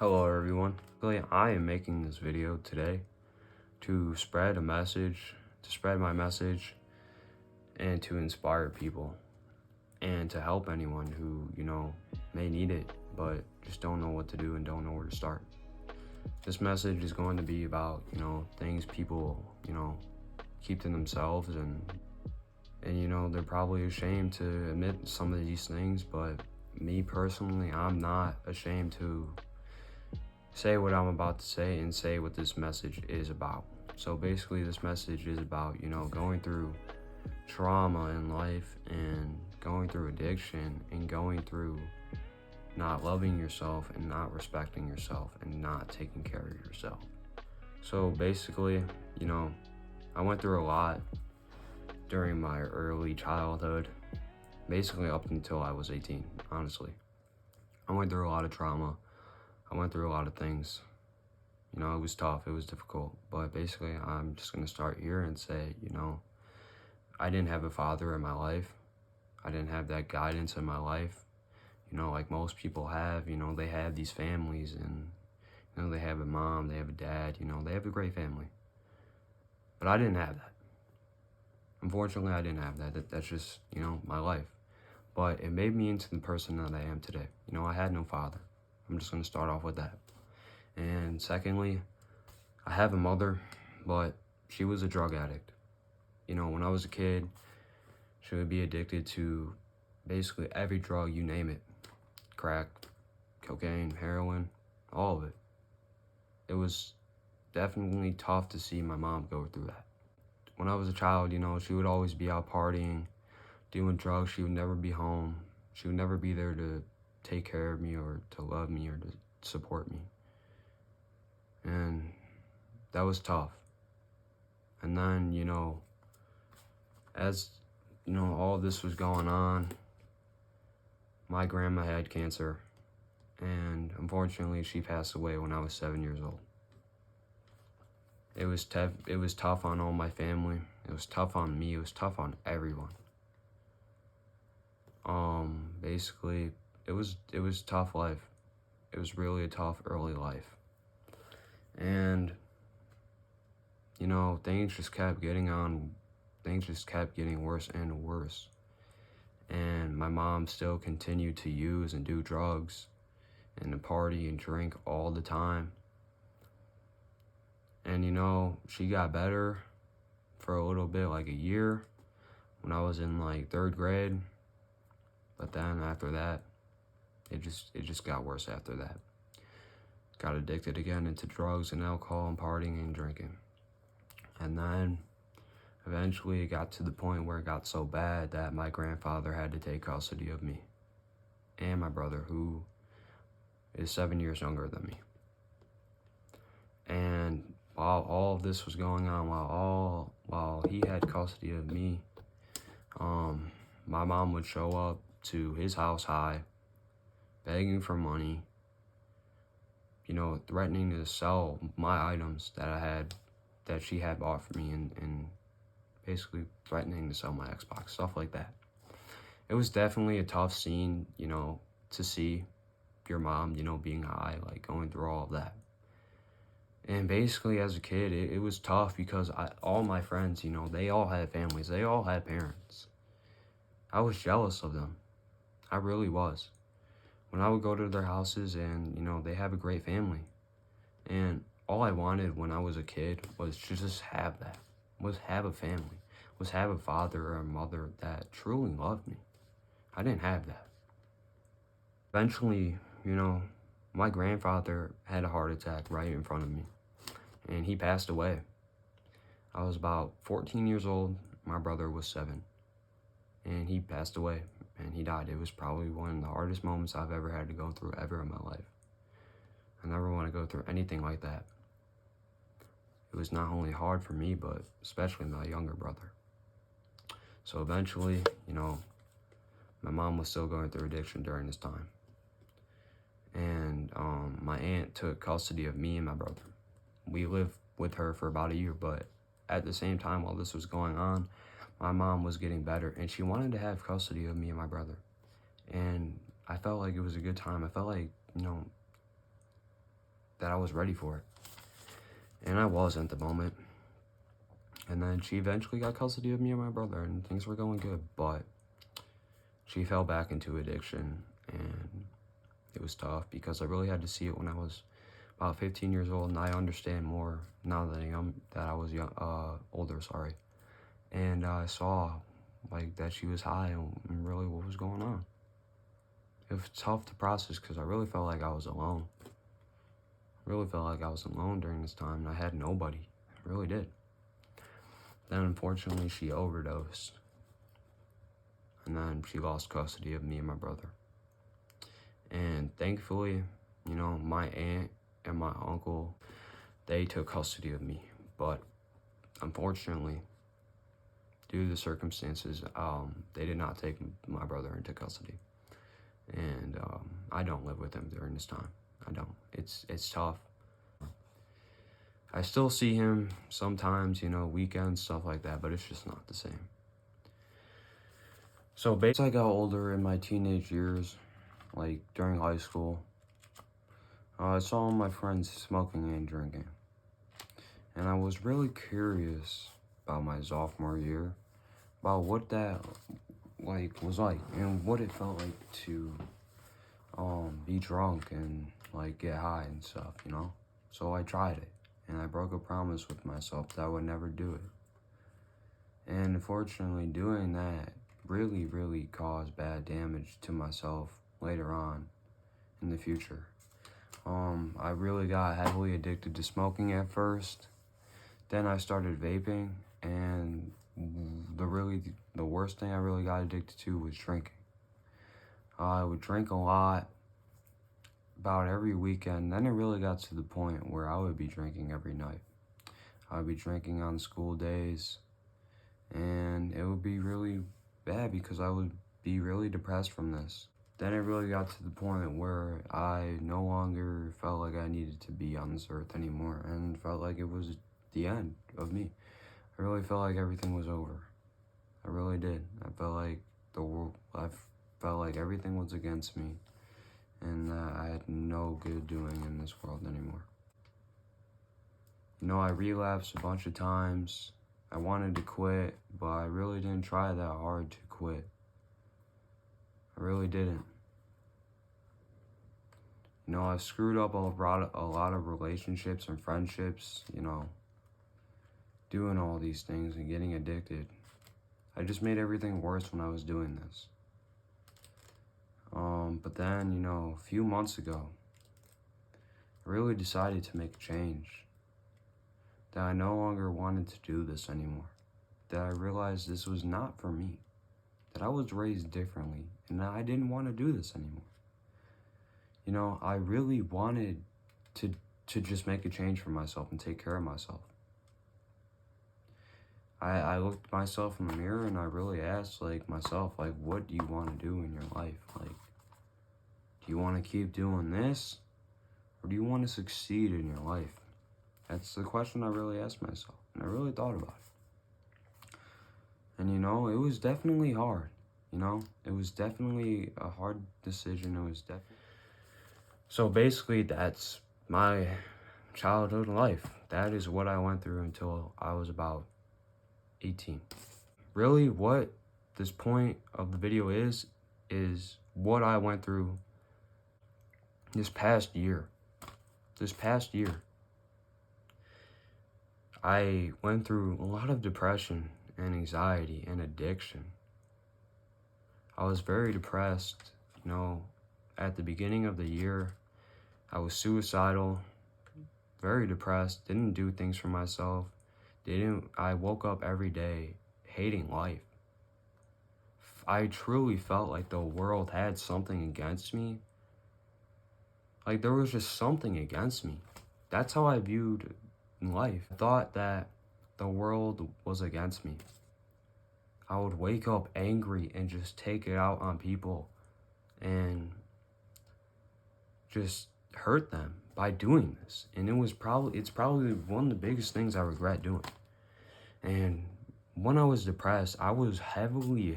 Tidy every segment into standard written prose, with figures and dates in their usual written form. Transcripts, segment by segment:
Hello everyone. Really, I am making this video today to spread a message, to spread my message, and to inspire people, and to help anyone who, may need it, but just don't know what to do and don't know where to start. This message is going to be about, things people, keep to themselves and they're probably ashamed to admit some of these things, but me personally, I'm not ashamed to say what I'm about to say and say what this message is about. So basically, this message is about, going through trauma in life and going through addiction and going through not loving yourself and not respecting yourself and not taking care of yourself. So basically, I went through a lot during my early childhood, basically up until I was 18, honestly. I went through a lot of trauma. I went through a lot of things. It was tough, it was difficult, but basically I'm just gonna start here and say, I didn't have a father in my life. I didn't have that guidance in my life, like most people have. They have these families and, they have a mom, they have a dad, they have a great family. But I didn't have that. Unfortunately, I didn't have that. That's just, my life. But it made me into the person that I am today. I had no father. I'm just gonna start off with that. And secondly, I have a mother, but she was a drug addict. When I was a kid, she would be addicted to basically every drug, you name it. Crack, cocaine, heroin, all of it. It was definitely tough to see my mom go through that. When I was a child, she would always be out partying, doing drugs. She would never be home. She would never be there to take care of me or to love me or to support me. And that was tough. And then, as, all this was going on, my grandma had cancer, and unfortunately she passed away when I was 7 years old. It was tough on all my family. It was tough on me. It was tough on everyone. Basically, it was tough life. It was really a tough early life. And, things just kept getting worse and worse. And my mom still continued to use and do drugs and to party and drink all the time. And, she got better for a little bit, like a year, when I was in like 3rd grade. But then after that, it just got worse after that. Got addicted again into drugs and alcohol and partying and drinking. And then eventually it got to the point where it got so bad that my grandfather had to take custody of me and my brother, who is 7 years younger than me. And while all of this was going on, while he had custody of me, my mom would show up to his house high, begging for money, threatening to sell my items that she had bought for me, and basically threatening to sell my Xbox, stuff like that. It was definitely a tough scene, to see your mom, being high, like going through all of that. And basically, as a kid, it was tough because all my friends, they all had families. They all had parents. I was jealous of them. I really was. When I would go to their houses and, they have a great family. And all I wanted when I was a kid was to just have that. Was have a family. Was have a father or a mother that truly loved me. I didn't have that. Eventually, my grandfather had a heart attack right in front of me, and he passed away. I was about 14 years old. My brother was 7, and he passed away, and he died. It was probably one of the hardest moments I've ever had to go through ever in my life. I never want to go through anything like that. It was not only hard for me, but especially my younger brother. So eventually, my mom was still going through addiction during this time. And my aunt took custody of me and my brother. We lived with her for about a year, but at the same time, while this was going on, my mom was getting better, and she wanted to have custody of me and my brother. And I felt like it was a good time. I felt like, that I was ready for it. And I was at the moment. And then she eventually got custody of me and my brother, and things were going good. But she fell back into addiction, and it was tough because I really had to see it when I was about 15 years old, and I understand more now that I was older, sorry. And I saw like that she was high and really what was going on. It was tough to process because I really felt like I was alone. I really felt like I was alone during this time, and I had nobody. I really did. Then unfortunately she overdosed, and then she lost custody of me and my brother. And thankfully, you know, my aunt and my uncle, they took custody of me. But unfortunately, due to the circumstances, they did not take my brother into custody. And I don't live with him during this time. I don't. It's tough. I still see him sometimes, you know, weekends, stuff like that, but it's just not the same. So basically, as I got older in my teenage years, like during high school, I saw my friends smoking and drinking. And I was really curious about my sophomore year, about what that was like and what it felt like to be drunk and like get high and stuff, you know? So I tried it, and I broke a promise with myself that I would never do it. And unfortunately, doing that really caused bad damage to myself later on in the future. I really got heavily addicted to smoking at first. Then I started vaping, and the worst thing I really got addicted to was drinking. I would drink a lot, about every weekend. Then it really got to the point where I would be drinking every night. I would be drinking on school days, and it would be really bad because I would be really depressed from this. Then it really got to the point where I no longer felt like I needed to be on this earth anymore, and felt like it was the end of me. I really felt like everything was over. I really did. I felt like everything was against me, and I had no good doing in this world anymore. You know, I relapsed a bunch of times. I wanted to quit, but I really didn't try that hard to quit. I really didn't. You know, I screwed up a lot of relationships and friendships, you know, doing all these things and getting addicted. I just made everything worse when I was doing this. But then, you know, a few months ago, I really decided to make a change. That I no longer wanted to do this anymore. That I realized this was not for me. That I was raised differently, and that I didn't want to do this anymore. You know, I really wanted to just make a change for myself and take care of myself. I looked at myself in the mirror and I really asked myself, what do you want to do in your life? Do you want to keep doing this, or do you want to succeed in your life? That's the question I really asked myself, and I really thought about it. And you know, it was definitely hard. You know, it was definitely a hard decision. So basically, that's my childhood life. That is what I went through until I was about 18. Really, what this point of the video is what I went through this past year. I went through a lot of depression and anxiety and addiction. I was very depressed, you know, at the beginning of the year. I was suicidal, very depressed, didn't do things for myself. I woke up every day hating life. I truly felt like the world had something against me. Like there was just something against me. That's how I viewed life. I thought that the world was against me. I would wake up angry and just take it out on people and just hurt them by doing this. And it's probably one of the biggest things I regret doing. And when I was depressed, I was heavily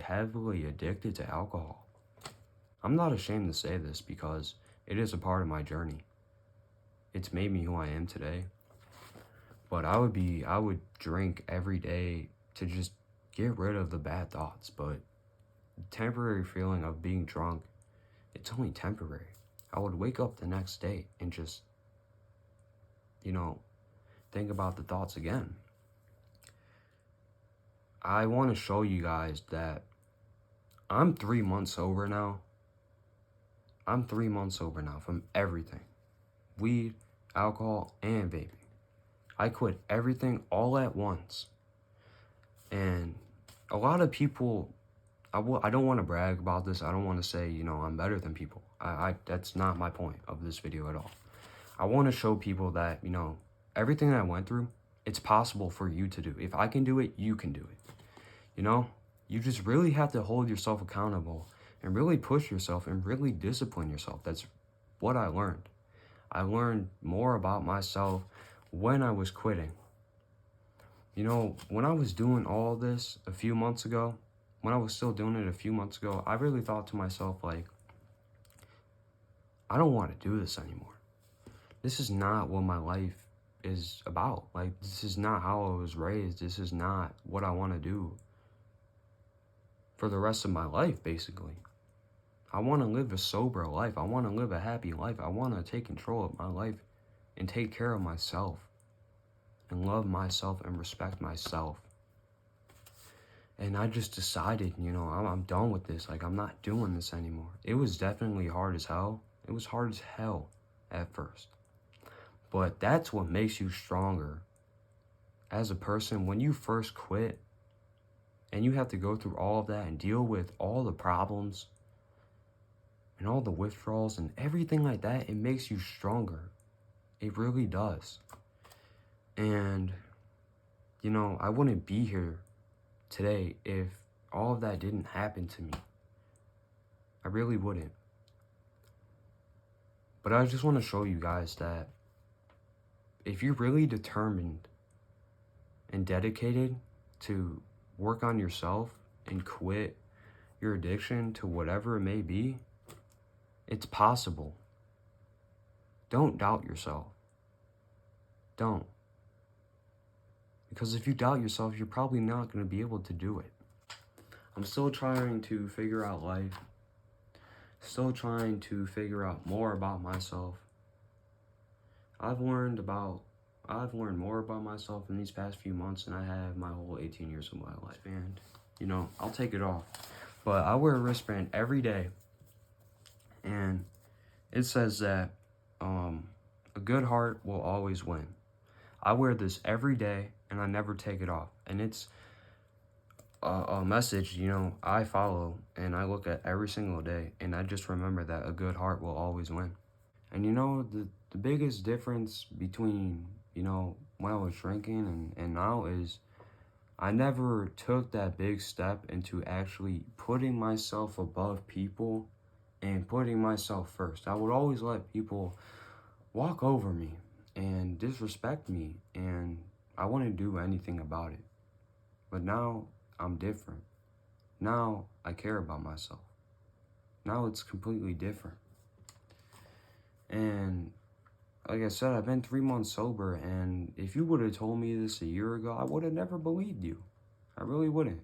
addicted to alcohol. I'm not ashamed to say this because it is a part of my journey. It's made me who I am today. But I would drink every day to just get rid of the bad thoughts. But the temporary feeling of being drunk, it's only temporary. I would wake up the next day and just, think about the thoughts again. I want to show you guys that I'm 3 months sober now. I'm 3 months sober now from everything. Weed, alcohol, and vaping. I quit everything all at once. And a lot of people, I don't want to brag about this. I don't want to say, I'm better than people. That's not my point of this video at all. I want to show people that, everything that I went through, it's possible for you to do. If I can do it, you can do it. You just really have to hold yourself accountable and really push yourself and really discipline yourself. That's what I learned. I learned more about myself when I was quitting. When I was doing all this a few months ago, when I was still doing it a few months ago, I really thought to myself, like, I don't want to do this anymore. This is not what my life is about. Like, this is not how I was raised. This is not what I want to do for the rest of my life, basically. I want to live a sober life. I want to live a happy life. I want to take control of my life and take care of myself and love myself and respect myself. And I just decided, I'm done with this. Like, I'm not doing this anymore. It was definitely hard as hell. It was hard as hell at first. But that's what makes you stronger as a person. When you first quit and you have to go through all of that and deal with all the problems and all the withdrawals and everything like that, it makes you stronger. It really does. And, I wouldn't be here today if all of that didn't happen to me. I really wouldn't. But I just want to show you guys that if you're really determined and dedicated to work on yourself and quit your addiction to whatever it may be, it's possible. Don't doubt yourself. Don't. Because if you doubt yourself, you're probably not going to be able to do it. I'm still trying to figure out life. Still trying to figure out more about myself. I've learned more about myself in these past few months than I have my whole 18 years of my life. And, I'll take it off. But I wear a wristband every day. And it says that a good heart will always win. I wear this every day and I never take it off. And it's a message, I follow and I look at every single day. And I just remember that a good heart will always win. And the biggest difference between, when I was drinking and now is I never took that big step into actually putting myself above people and putting myself first. I would always let people walk over me and disrespect me, and I wouldn't do anything about it. But now I'm different. Now I care about myself. Now it's completely different. And like I said, I've been 3 months sober, and if you would have told me this a year ago, I would have never believed you. I really wouldn't.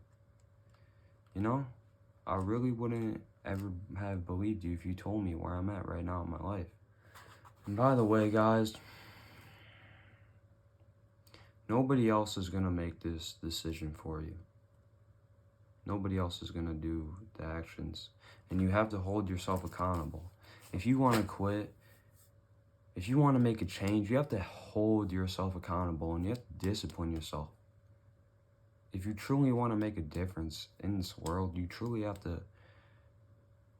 I really wouldn't ever have believed you if you told me where I'm at right now in my life. And by the way, guys, nobody else is going to make this decision for you. Nobody else is going to do the actions. And you have to hold yourself accountable. If you want to quit, if you want to make a change, you have to hold yourself accountable and you have to discipline yourself. If you truly want to make a difference in this world, you truly have to,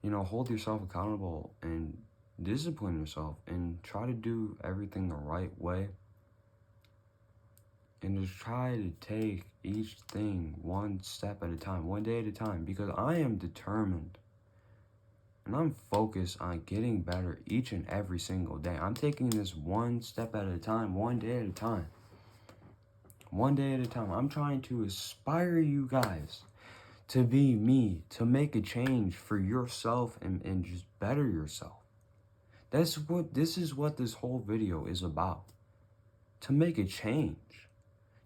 hold yourself accountable and discipline yourself and try to do everything the right way. And just try to take each thing one step at a time, one day at a time, because I am determined. And I'm focused on getting better each and every single day. I'm taking this one step at a time, one day at a time. One day at a time. I'm trying to inspire you guys to be me, to make a change for yourself and just better yourself. This is what this whole video is about. To make a change,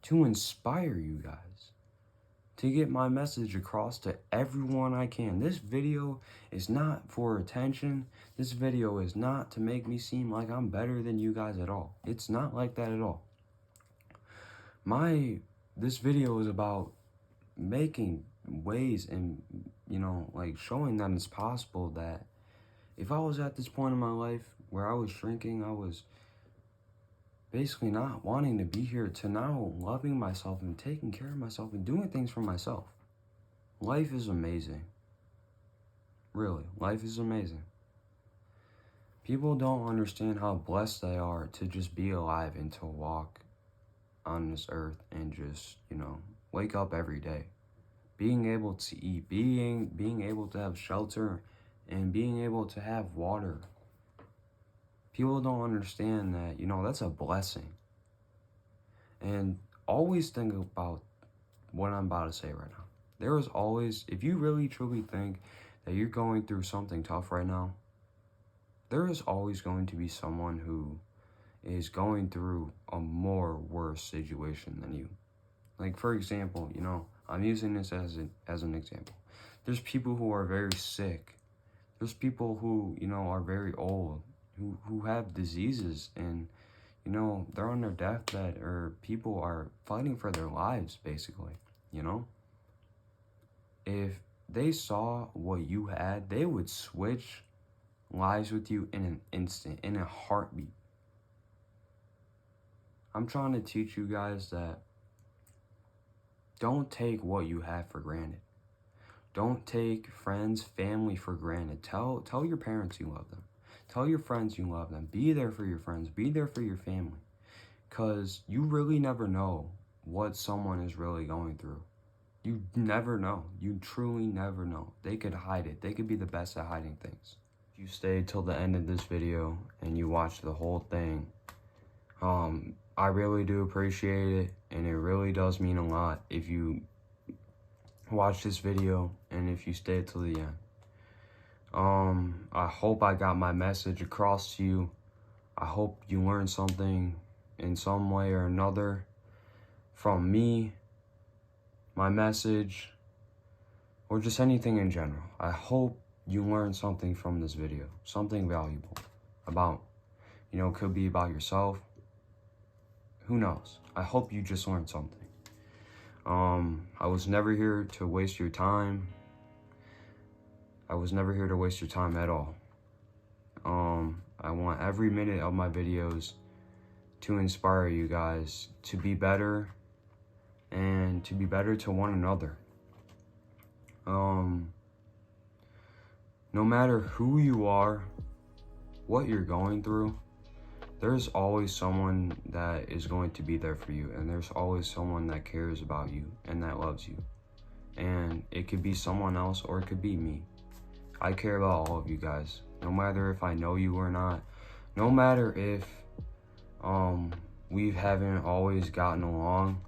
to inspire you guys, to get my message across to everyone I can. This video is not for attention. This video is not to make me seem like I'm better than you guys at all. It's not like that at all. This video is about making ways and, like showing that it's possible that if I was at this point in my life where I was shrinking, I was basically not wanting to be here, to now loving myself and taking care of myself and doing things for myself. Life is amazing. Really, life is amazing. People don't understand how blessed they are to just be alive and to walk on this earth and just, wake up every day. Being able to eat, being able to have shelter, and being able to have water. People don't understand that, that's a blessing. And always think about what I'm about to say right now. There is always, if you really truly think that you're going through something tough right now, there is always going to be someone who is going through a more worse situation than you. Like, for example, I'm using this as an example. There's people who are very sick. There's people who, are very old, who have diseases, and, they're on their deathbed, or people are fighting for their lives, basically, If they saw what you had, they would switch lives with you in an instant, in a heartbeat. I'm trying to teach you guys that don't take what you have for granted. Don't take friends, family for granted. Tell your parents you love them. Tell your friends you love them. Be there for your friends. Be there for your family. Because you really never know what someone is really going through. You never know. You truly never know. They could hide it. They could be the best at hiding things. If you stayed till the end of this video and you watched the whole thing, I really do appreciate it, and it really does mean a lot if you watch this video and if you stay till the end. I hope I got my message across to you. I hope you learned something in some way or another from me, my message, or just anything in general. I hope you learned something from this video, something valuable about, could be about yourself. Who knows? I hope you just learned something. I was never here to waste your time. I was never here to waste your time at all. I want every minute of my videos to inspire you guys to be better and to be better to one another. No matter who you are, what you're going through, there's always someone that is going to be there for you, and there's always someone that cares about you and that loves you. And it could be someone else, or it could be me. I care about all of you guys, no matter if I know you or not, no matter if we haven't always gotten along.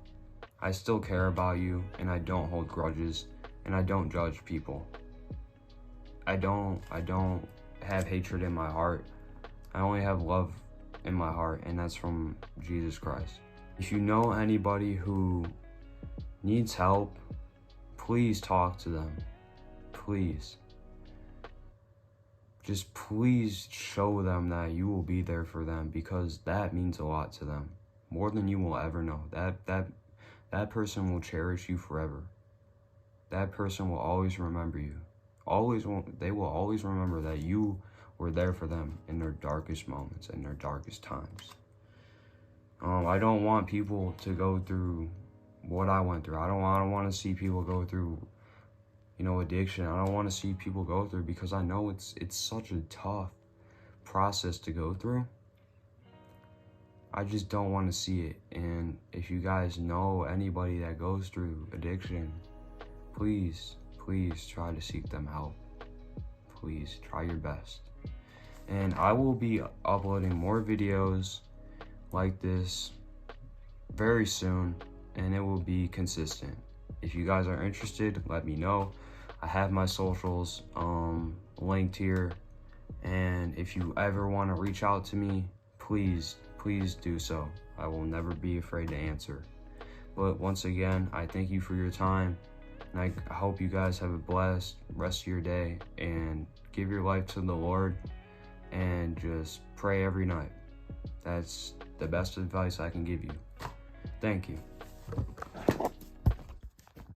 I still care about you, and I don't hold grudges, and I don't judge people. I don't have hatred in my heart. I only have love in my heart, and that's from Jesus Christ. If you know anybody who needs help, please talk to them. Please. Just please show them that you will be there for them, because that means a lot to them. More than you will ever know. That person will cherish you forever. That person will always remember you. They will always remember that you were there for them in their darkest moments and their darkest times. I don't want people to go through what I went through. I don't want to see people go through, addiction. I don't want to see people go through, because I know it's such a tough process to go through. I just don't want to see it. And if you guys know anybody that goes through addiction, please try to seek them help. Please try your best. And I will be uploading more videos like this very soon, and it will be consistent. If you guys are interested, let me know. I have my socials linked here, And if you ever want to reach out to me, please do so. I will never be afraid to answer. But once again, I thank you for your time, and I hope you guys have a blessed rest of your day, and give your life to the Lord, and just pray every night. That's the best advice I can give you. Thank you.